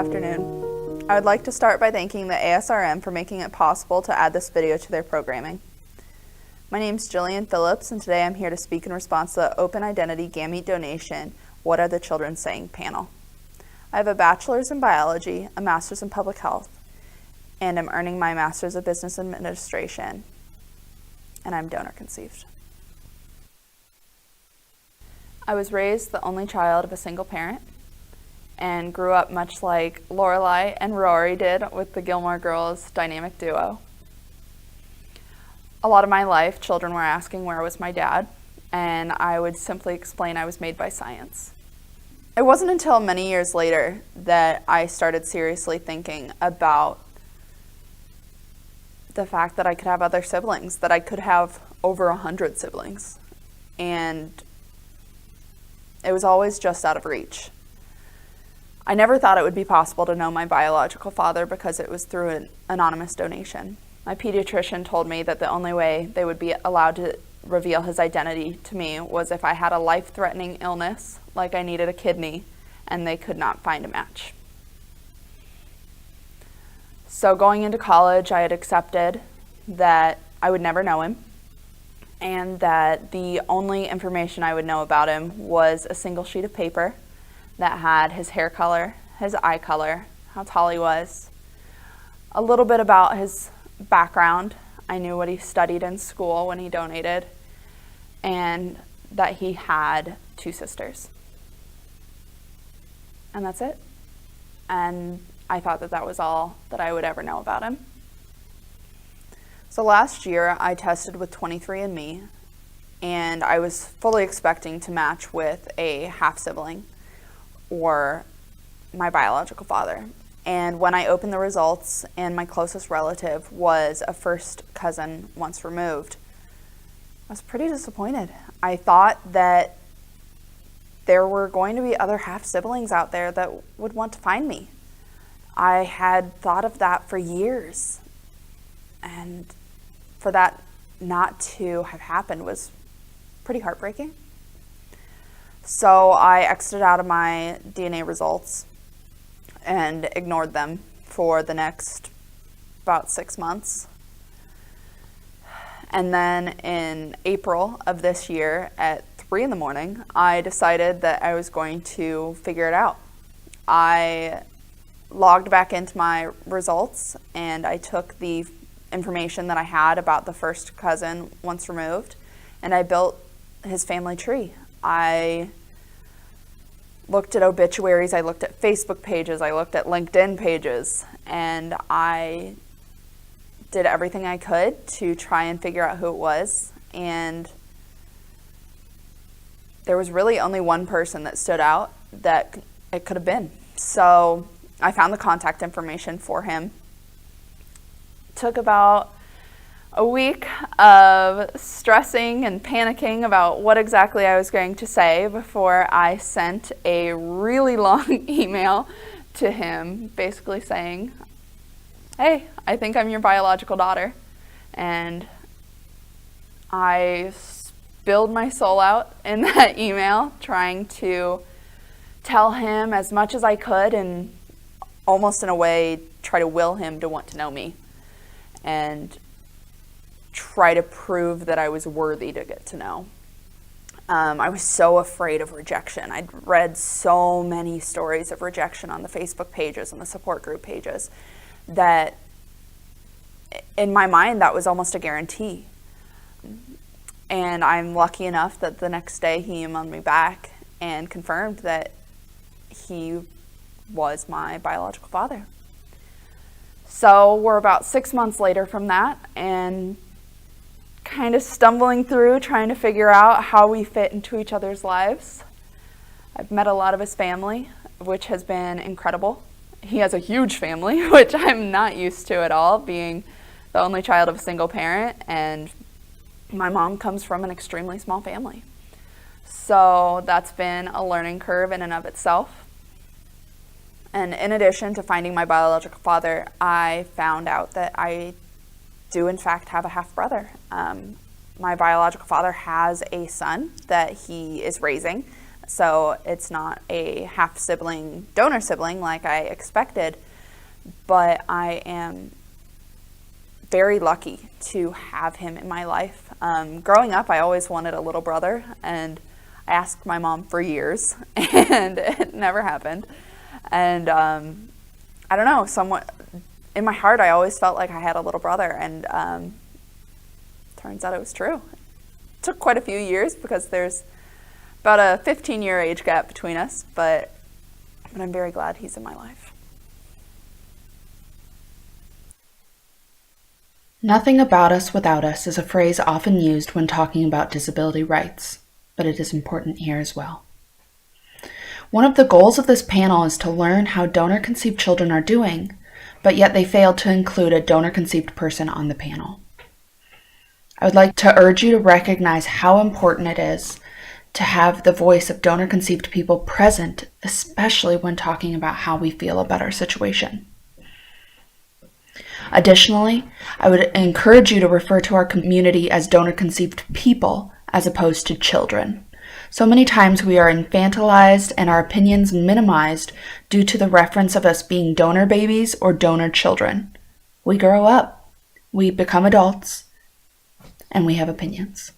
afternoon. I would like to start by thanking the ASRM for making it possible to add this video to their programming. My name is Jillian Phillips, and today I'm here to speak in response to the Open Identity Gamete Donation What Are the Children Saying panel. I have a bachelor's in biology, a master's in public health, and I'm earning my master's of business administration, and I'm donor conceived. I was raised the only child of a single parent and grew up much like Lorelai and Rory did with the Gilmore Girls dynamic duo. A lot of my life, children were asking where was my dad, and I would simply explain I was made by science. It wasn't until many years later that I started seriously thinking about the fact that I could have other siblings, that I could have over 100 siblings, and it was always just out of reach. I never thought it would be possible to know my biological father because it was through an anonymous donation. My pediatrician told me that the only way they would be allowed to reveal his identity to me was if I had a life-threatening illness, like I needed a kidney, and they could not find a match. So going into college, I had accepted that I would never know him, and that the only information I would know about him was a single sheet of paper that had his hair color, his eye color, how tall he was, a little bit about his background. I knew what he studied in school when he donated, and that he had 2 sisters. And that's it. And I thought that that was all that I would ever know about him. So last year I tested with 23andMe, and I was fully expecting to match with a half-sibling or my biological father. And when I opened the results and my closest relative was a first cousin once removed, I was pretty disappointed. I thought that there were going to be other half-siblings out there that would want to find me. I had thought of that for years, and for that not to have happened was pretty heartbreaking. So I exited out of my DNA results and ignored them for the next about 6 months. And then in April of this year at 3 in the morning, I decided that I was going to figure it out. I logged back into my results and I took the information that I had about the first cousin once removed, and I built his family tree. I looked at obituaries, I looked at Facebook pages, I looked at LinkedIn pages, and I did everything I could to try and figure out who it was. And there was really only one person that stood out that it could have been. So I found the contact information for him. Took about a week of stressing and panicking about what exactly I was going to say before I sent a really long email to him basically saying, hey, I think I'm your biological daughter. And I spilled my soul out in that email, trying to tell him as much as I could and almost in a way try to will him to want to know me and try to prove that I was worthy to get to know. I was so afraid of rejection. I'd read so many stories of rejection on the Facebook pages and the support group pages that in my mind that was almost a guarantee. And I'm lucky enough that the next day he emailed me back and confirmed that he was my biological father. So we're about 6 months later from that, and kind of stumbling through trying to figure out how we fit into each other's lives. I've met a lot of his family, which has been incredible. He has a huge family, which I'm not used to at all, being the only child of a single parent, and my mom comes from an extremely small family. So that's been a learning curve in and of itself. And in addition to finding my biological father, I found out that I do in fact have a half-brother. My biological father has a son that he is raising So it's not a half sibling donor sibling like I expected, but I am very lucky to have him in my life. Growing up, I always wanted a little brother, and I asked my mom for years, and it never happened. And I don't know, somewhat in my heart, I always felt like I had a little brother, and turns out it was true. It took quite a few years because there's about a 15-year age gap between us, but I'm very glad he's in my life. Nothing about us without us is a phrase often used when talking about disability rights, but it is important here as well. One of the goals of this panel is to learn how donor-conceived children are doing, but yet they failed to include a donor-conceived person on the panel. I would like to urge you to recognize how important it is to have the voice of donor-conceived people present, especially when talking about how we feel about our situation. Additionally, I would encourage you to refer to our community as donor-conceived people as opposed to children. So many times we are infantilized and our opinions minimized due to the reference of us being donor babies or donor children. We grow up, we become adults, and we have opinions.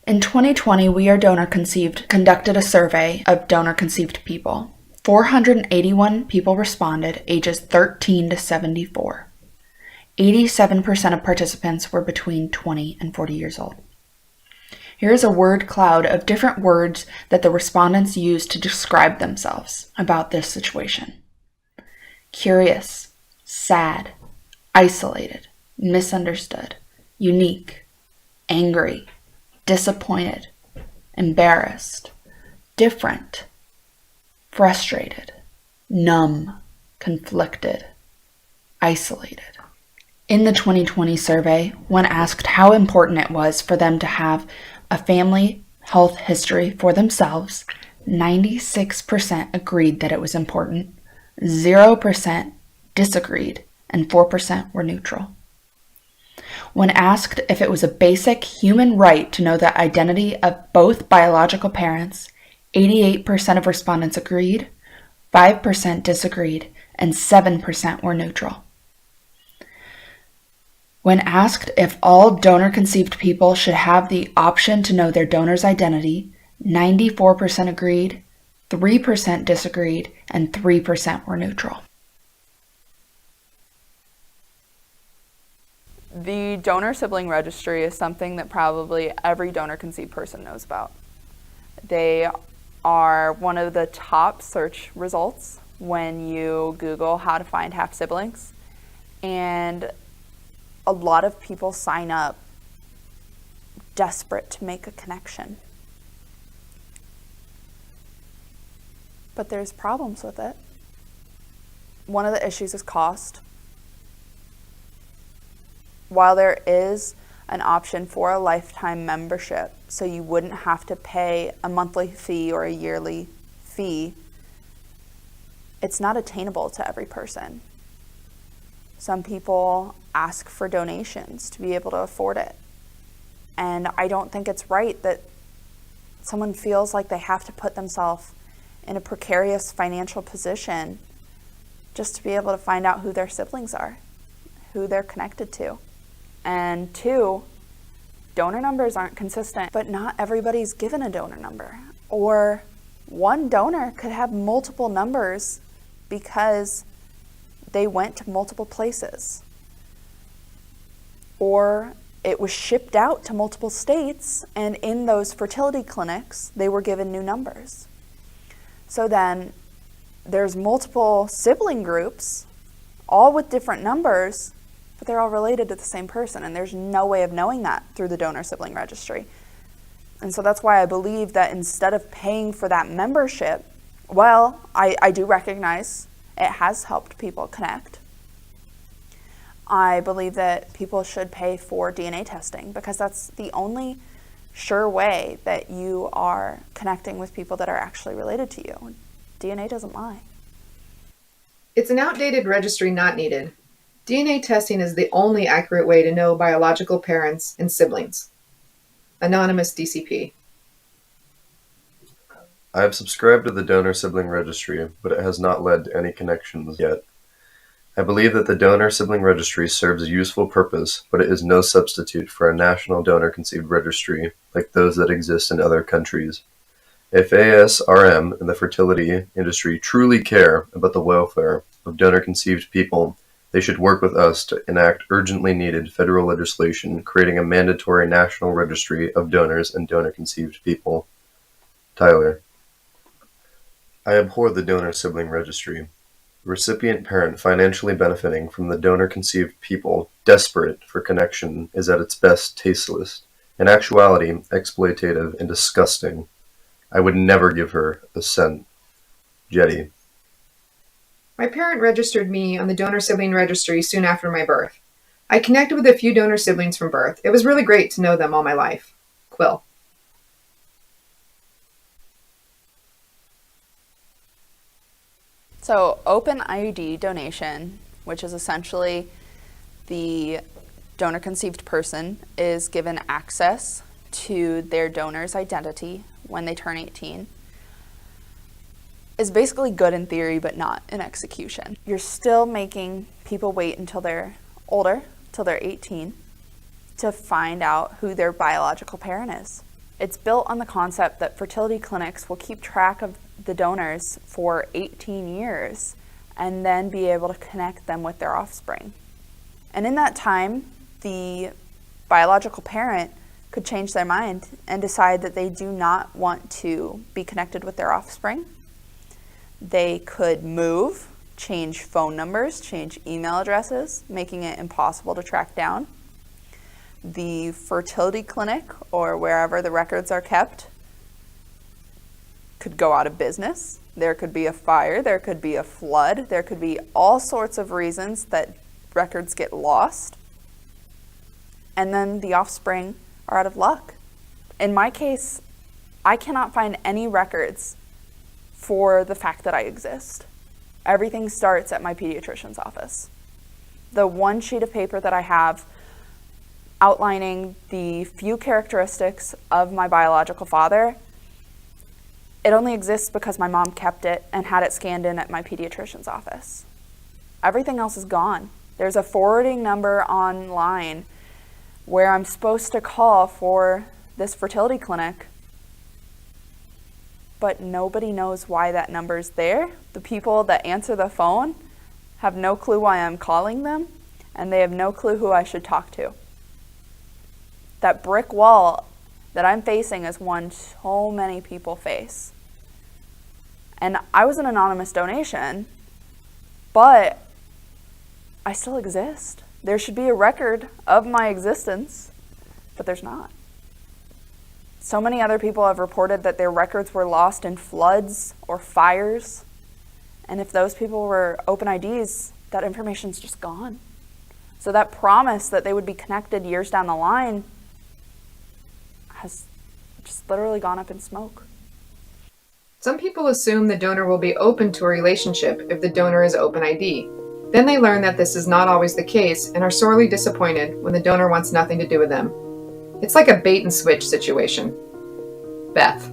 In 2020, We Are Donor Conceived conducted a survey of donor-conceived people. 481 people responded, ages 13 to 74. 87% of participants were between 20 and 40 years old. Here is a word cloud of different words that the respondents used to describe themselves about this situation. Curious, sad, isolated, misunderstood, unique, angry, disappointed, embarrassed, different, frustrated, numb, conflicted, isolated. In the 2020 survey, when asked how important it was for them to have a family health history for themselves, 96% agreed that it was important, 0% disagreed, and 4% were neutral. When asked if it was a basic human right to know the identity of both biological parents, 88% of respondents agreed, 5% disagreed, and 7% were neutral. When asked if all donor-conceived people should have the option to know their donor's identity, 94% agreed, 3% disagreed, and 3% were neutral. The donor sibling registry is something that probably every donor-conceived person knows about. They are one of the top search results when you Google how to find half-siblings, and a lot of people sign up desperate to make a connection. But there's problems with it. One of the issues is cost. While there is an option for a lifetime membership, so you wouldn't have to pay a monthly fee or a yearly fee, it's not attainable to every person. Some people ask for donations to be able to afford it. And I don't think it's right that someone feels like they have to put themselves in a precarious financial position just to be able to find out who their siblings are, who they're connected to. And two, donor numbers aren't consistent, but not everybody's given a donor number. Or one donor could have multiple numbers because they went to multiple places. Or it was shipped out to multiple states, and in those fertility clinics, they were given new numbers. So then there's multiple sibling groups, all with different numbers, but they're all related to the same person, and there's no way of knowing that through the donor sibling registry. And so that's why I believe that instead of paying for that membership, well, I do recognize it has helped people connect. I believe that people should pay for DNA testing because that's the only sure way that you are connecting with people that are actually related to you. DNA doesn't lie. It's an outdated registry not needed. DNA testing is the only accurate way to know biological parents and siblings. Anonymous DCP. I have subscribed to the donor sibling registry, but it has not led to any connections yet. I believe that the donor sibling registry serves a useful purpose, but it is no substitute for a national donor conceived registry like those that exist in other countries. If ASRM and the fertility industry truly care about the welfare of donor conceived people, they should work with us to enact urgently needed federal legislation creating a mandatory national registry of donors and donor conceived people. Tyler. I abhor the donor sibling registry. The recipient parent financially benefiting from the donor conceived people desperate for connection is at its best tasteless, in actuality exploitative and disgusting. I would never give her a cent. Jetty. My parent registered me on the donor sibling registry soon after my birth. I connected with a few donor siblings from birth. It was really great to know them all my life. Quill. So open IUD donation, which is essentially the donor conceived person is given access to their donor's identity when they turn 18, is basically good in theory but not in execution. You're still making people wait until they're older, till they're 18, to find out who their biological parent is. It's built on the concept that fertility clinics will keep track of the donors for 18 years and then be able to connect them with their offspring. And in that time, the biological parent could change their mind and decide that they do not want to be connected with their offspring. They could move, change phone numbers, change email addresses, making it impossible to track down. The fertility clinic or wherever the records are kept could go out of business. There could be a fire, there could be a flood, there could be all sorts of reasons that records get lost. And then the offspring are out of luck. In my case, I cannot find any records for the fact that I exist. Everything starts at my pediatrician's office. The one sheet of paper that I have outlining the few characteristics of my biological father, it only exists because my mom kept it and had it scanned in at my pediatrician's office. Everything else is gone. There's a forwarding number online where I'm supposed to call for this fertility clinic, but nobody knows why that number's there. The people that answer the phone have no clue why I'm calling them, and they have no clue who I should talk to. That brick wall that I'm facing is one so many people face. And I was an anonymous donation, but I still exist. There should be a record of my existence, but there's not. So many other people have reported that their records were lost in floods or fires. And if those people were open IDs, that information's just gone. So that promise that they would be connected years down the line has just literally gone up in smoke. Some people assume the donor will be open to a relationship if the donor is open ID. Then they learn that this is not always the case and are sorely disappointed when the donor wants nothing to do with them. It's like a bait and switch situation. Beth.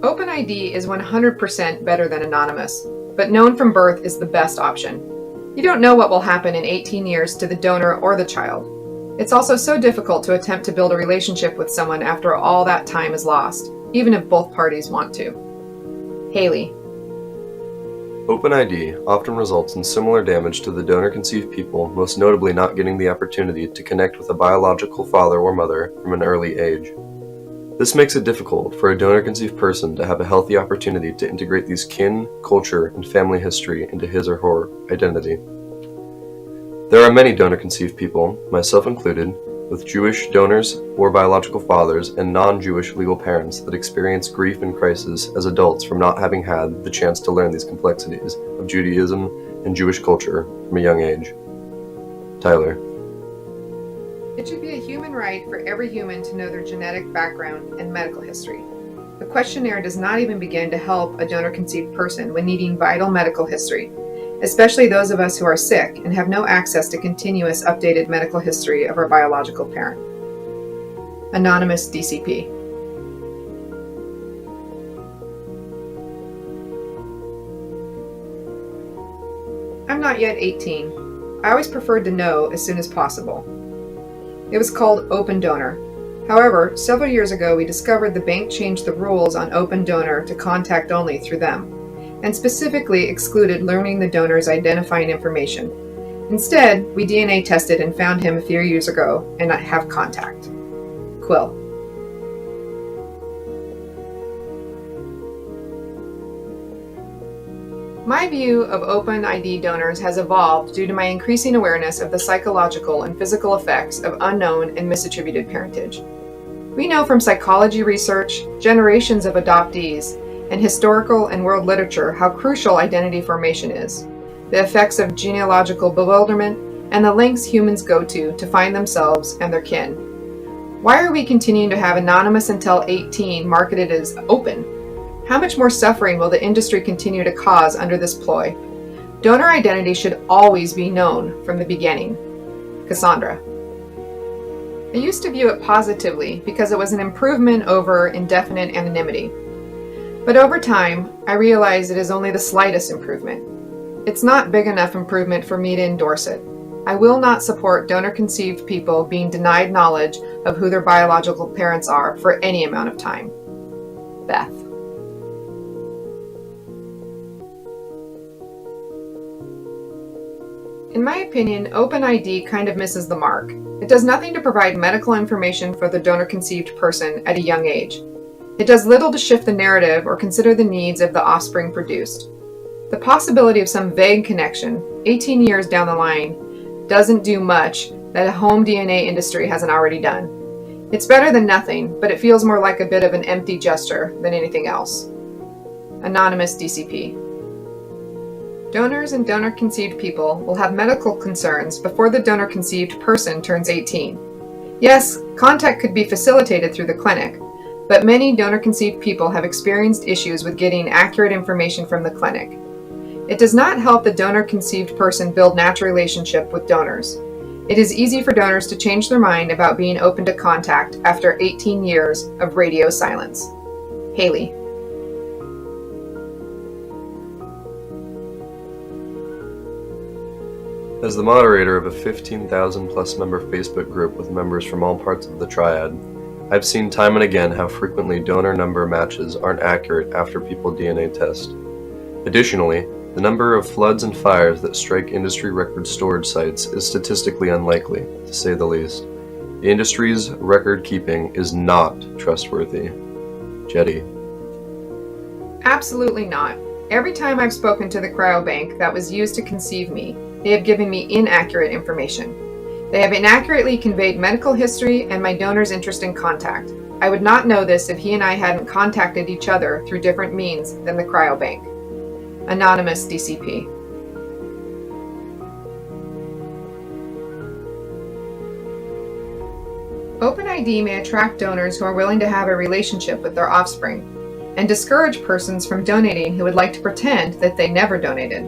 Open ID is 100% better than anonymous, but known from birth is the best option. You don't know what will happen in 18 years to the donor or the child. It's also so difficult to attempt to build a relationship with someone after all that time is lost, even if both parties want to. Haley. OpenID often results in similar damage to the donor-conceived people, most notably not getting the opportunity to connect with a biological father or mother from an early age. This makes it difficult for a donor-conceived person to have a healthy opportunity to integrate these kin, culture, and family history into his or her identity. There are many donor-conceived people, myself included, with Jewish donors or biological fathers and non-Jewish legal parents that experience grief and crisis as adults from not having had the chance to learn these complexities of Judaism and Jewish culture from a young age. Tyler. It should be a human right for every human to know their genetic background and medical history. The questionnaire does not even begin to help a donor-conceived person when needing vital medical history, especially those of us who are sick and have no access to continuous updated medical history of our biological parent. Anonymous DCP. I'm not yet 18. I always preferred to know as soon as possible. It was called Open Donor. However, several years ago we discovered the bank changed the rules on Open Donor to contact only through them, and specifically excluded learning the donor's identifying information. Instead, we DNA tested and found him a few years ago and have contact. Quill. My view of open ID donors has evolved due to my increasing awareness of the psychological and physical effects of unknown and misattributed parentage. We know from psychology research, generations of adoptees, and historical and world literature how crucial identity formation is, the effects of genealogical bewilderment, and the lengths humans go to find themselves and their kin. Why are we continuing to have anonymous until 18 marketed as open? How much more suffering will the industry continue to cause under this ploy? Donor identity should always be known from the beginning. Cassandra. I used to view it positively because it was an improvement over indefinite anonymity. But over time, I realized it is only the slightest improvement. It's not big enough improvement for me to endorse it. I will not support donor-conceived people being denied knowledge of who their biological parents are for any amount of time. Beth. In my opinion, OpenID kind of misses the mark. It does nothing to provide medical information for the donor-conceived person at a young age. It does little to shift the narrative or consider the needs of the offspring produced. The possibility of some vague connection, 18 years down the line, doesn't do much that a home DNA industry hasn't already done. It's better than nothing, but it feels more like a bit of an empty gesture than anything else. Anonymous DCP. Donors and donor-conceived people will have medical concerns before the donor-conceived person turns 18. Yes, contact could be facilitated through the clinic, but many donor-conceived people have experienced issues with getting accurate information from the clinic. It does not help the donor-conceived person build natural relationship with donors. It is easy for donors to change their mind about being open to contact after 18 years of radio silence. Haley. As the moderator of a 15,000 plus member Facebook group with members from all parts of the triad, I've seen time and again how frequently donor number matches aren't accurate after people DNA test. Additionally, the number of floods and fires that strike industry record storage sites is statistically unlikely, to say the least. The industry's record keeping is not trustworthy. Jetty. Absolutely not. Every time I've spoken to the cryobank that was used to conceive me, they have given me inaccurate information. They have inaccurately conveyed medical history and my donor's interest in contact. I would not know this if he and I hadn't contacted each other through different means than the cryobank. Anonymous DCP. OpenID may attract donors who are willing to have a relationship with their offspring, and discourage persons from donating who would like to pretend that they never donated.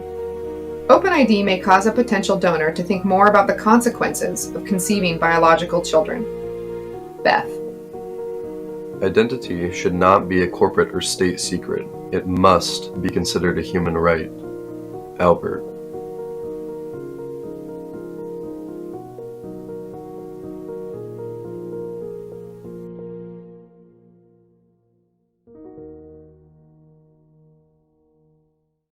OpenID may cause a potential donor to think more about the consequences of conceiving biological children. Beth. Identity should not be a corporate or state secret. It must be considered a human right. Albert.